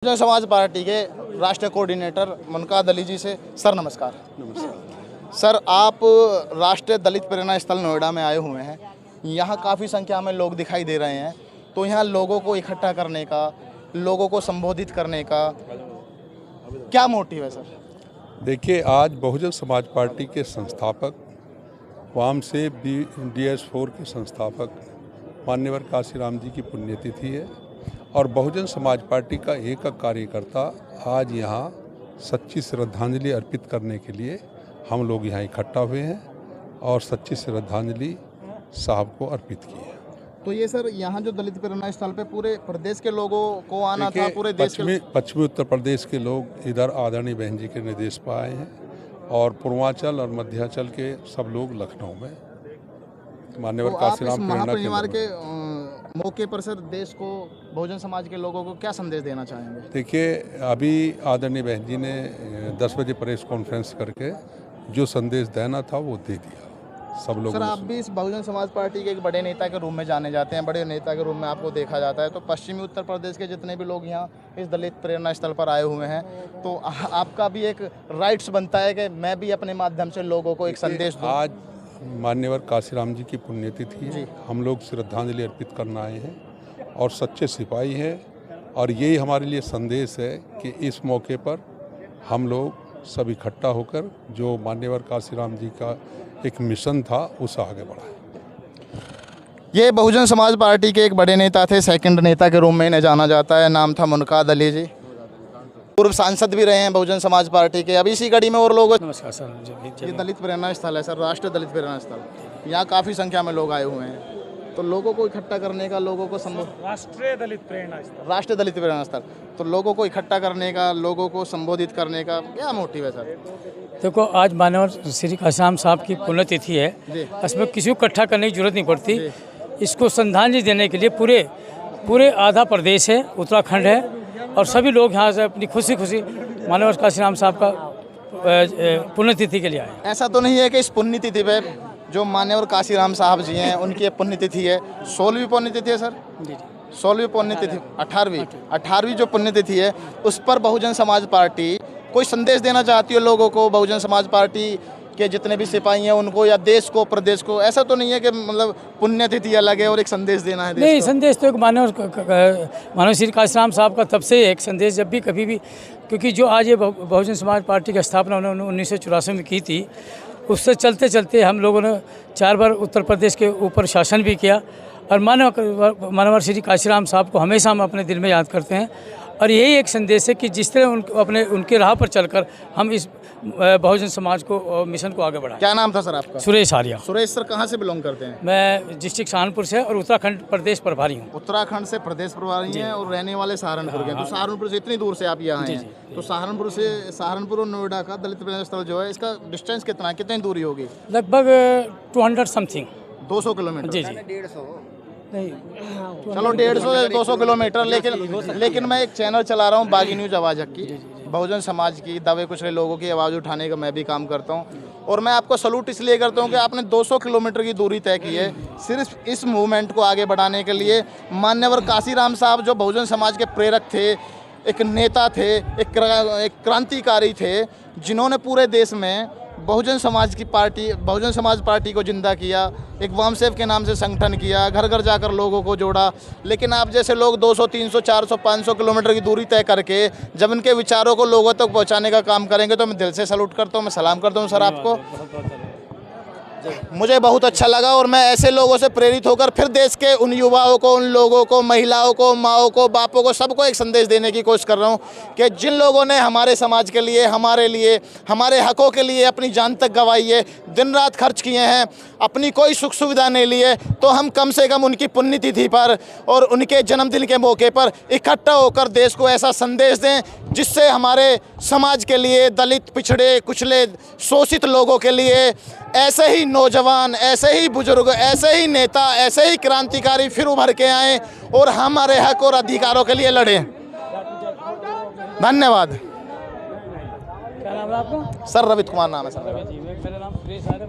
Bahujan Samaj party के राष्ट्रीय coordinator Munkad Ali जी से सर नमस्कार। नमस्कार सर, आप राष्ट्रीय दलित प्रेरणा स्थल नोएडा में आए हुए हैं। यहाँ काफ़ी संख्या में लोग दिखाई दे रहे हैं, तो यहाँ लोगों को इकट्ठा करने का, लोगों को संबोधित करने का क्या मोटिव है सर? देखिए, आज बहुजन समाज पार्टी के संस्थापक, वाम से DS4 के संस्थापक मान्यवर काशीराम जी की पुण्यतिथि है और बहुजन समाज पार्टी का एक कार्यकर्ता आज यहाँ सच्ची श्रद्धांजलि अर्पित करने के लिए हम लोग यहाँ इकट्ठा हुए हैं और सच्ची श्रद्धांजलि साहब को अर्पित की है। तो ये सर, यहाँ जो दलित प्रेरणा स्थल पे पूरे प्रदेश के लोगों को आना था, पूरे देश के पश्चिमी उत्तर प्रदेश के लोग इधर आदरणीय बहन जी के निर्देश पर आए हैं और पूर्वांचल और मध्यांचल के सब लोग लखनऊ में मान्यवर काशीराम महापरिनिर्वाण के मौके पर सर देश को, बहुजन समाज के लोगों को क्या संदेश देना चाहेंगे? देखिए, अभी आदरणीय बहन जी ने 10 बजे प्रेस कॉन्फ्रेंस करके जो संदेश देना था वो दे दिया सब लोगों सर, आप भी इस बहुजन समाज पार्टी के एक बड़े नेता के रूप में जाने जाते हैं, बड़े नेता के रूप में आपको देखा जाता है। तो पश्चिमी उत्तर प्रदेश के जितने भी लोग यहाँ इस दलित प्रेरणा स्थल पर आए हुए हैं, तो आपका भी एक राइट्स बनता है कि मैं भी अपने माध्यम से लोगों को एक संदेश दूं। आज मान्यवर काशीराम जी की पुण्यतिथि है, हम लोग श्रद्धांजलि अर्पित करना आए हैं और सच्चे सिपाही हैं और यही हमारे लिए संदेश है कि इस मौके पर हम लोग सब इकट्ठा होकर जो मान्यवर काशीराम जी का एक मिशन था उसे आगे बढ़ाएं। ये बहुजन समाज पार्टी के एक बड़े नेता थे, सेकंड नेता के रूप में इन्हें जाना जाता है। नाम था मुनकाद अली जी, पूर्व सांसद भी रहे हैं बहुजन समाज पार्टी के। अभी इसी कड़ी में और लोग, नमस्कार सर। ये दलित प्रेरणा स्थल है सर, राष्ट्रीय दलित प्रेरणा स्थल। यहाँ काफ़ी संख्या में लोग आए हुए हैं, तो लोगों को इकट्ठा करने का, लोगों को राष्ट्रीय दलित प्रेरणा स्थल, राष्ट्रीय दलित प्रेरणा स्थल, तो लोगों को इकट्ठा करने का, लोगों को संबोधित करने का क्या मोटिव है सर? देखो, आज मान्यवर श्री काशीराम साहब की पुण्यतिथि है, इसमें किसी को इकट्ठा करने की जरूरत नहीं पड़ती। इसको श्रद्धांजलि देने के लिए पूरे आधा प्रदेश है, उत्तराखंड है और सभी लोग यहाँ से अपनी खुशी मान्यवर काशीराम साहब का पुण्यतिथि के लिए आए। ऐसा तो नहीं है कि इस पुण्यतिथि पे जो मान्यवर काशीराम साहब जी हैं उनकी पुण्यतिथि है, 16वीं पुण्यतिथि है सर? जी। 16वीं पुण्यतिथि, 18वीं जो पुण्यतिथि है, उस पर बहुजन समाज पार्टी कोई संदेश देना चाहती है लोगों को? बहुजन समाज पार्टी के जितने भी सिपाही हैं उनको, या देश को, प्रदेश को? ऐसा तो नहीं है कि मतलब पुण्यतिथि अलग है और एक संदेश देना है देश नहीं, को? संदेश तो एक मानव श्री काशीराम साहब का तब से एक संदेश, जब भी कभी भी, क्योंकि जो आज ये बहुजन समाज पार्टी की स्थापना उन्होंने 1984 में की थी, उससे चलते चलते हम लोगों ने 4 बार उत्तर प्रदेश के ऊपर शासन भी किया और मान्यवर श्री काशीराम साहब को हमेशा हम अपने दिल में याद करते हैं। और यही एक संदेश है कि जिस तरह उनके राह पर चलकर हम इस बहुजन समाज को, मिशन को आगे बढ़ाएं। क्या नाम था सर आपका? सुरेश आर्या। सुरेश सर, कहाँ से बिलोंग करते हैं? मैं डिस्ट्रिक्ट सहारनपुर से और उत्तराखंड प्रदेश प्रभारी हूँ। उत्तराखंड से प्रदेश प्रभारी हैं और रहने वाले सहारनपुर के हैं। तो सहारनपुर से इतनी दूर से आप यहाँ हैं, तो सहारनपुर और नोएडा का दलित प्रेरणा स्थल जो है, इसका डिस्टेंस कितना है, कितनी दूरी होगी? लगभग 200 समथिंग, 200 किलोमीटर। जी। नहीं, चलो 150 से 200 किलोमीटर। लेकिन मैं एक चैनल चला रहा हूँ, बागी न्यूज आवाज़ हक की, बहुजन समाज की, दबे कुचले लोगों की आवाज़ उठाने का मैं भी काम करता हूँ। और मैं आपको सलूट इसलिए करता हूँ कि आपने 200 किलोमीटर की दूरी तय की है सिर्फ इस मूवमेंट को आगे बढ़ाने के लिए। मान्यवर काशीराम साहब जो बहुजन समाज के प्रेरक थे, एक नेता थे, एक क्रांतिकारी थे, जिन्होंने पूरे देश में बहुजन समाज पार्टी को जिंदा किया, एक वामसेव के नाम से संगठन किया, घर घर जाकर लोगों को जोड़ा। लेकिन आप जैसे लोग 200, 300, 400, 500 किलोमीटर की दूरी तय करके जब इनके विचारों को लोगों तक पहुंचाने का काम करेंगे, तो मैं दिल से सलूट करता हूं, मैं सलाम करता हूं सर आपको। मुझे बहुत अच्छा लगा और मैं ऐसे लोगों से प्रेरित होकर फिर देश के उन युवाओं को, उन लोगों को, महिलाओं को, माओं को, बापों को, सबको एक संदेश देने की कोशिश कर रहा हूँ कि जिन लोगों ने हमारे समाज के लिए, हमारे लिए, हमारे हकों के लिए अपनी जान तक गंवाई है, दिन रात खर्च किए हैं, अपनी कोई सुख सुविधा नहीं लिए, तो हम कम से कम उनकी पुण्यतिथि पर और उनके जन्मदिन के मौके पर इकट्ठा होकर देश को ऐसा संदेश दें जिससे हमारे समाज के लिए, दलित, पिछड़े, कुचले, शोषित लोगों के लिए ऐसे ही नौजवान, ऐसे ही बुजुर्ग, ऐसे ही नेता, ऐसे ही क्रांतिकारी फिर उभर के आएँ और हमारे हक और अधिकारों के लिए लड़ें। धन्यवाद। क्या नाम है आपका? सर रवित कुमार नाम है सर। मेरा नाम सुरेश आर्या।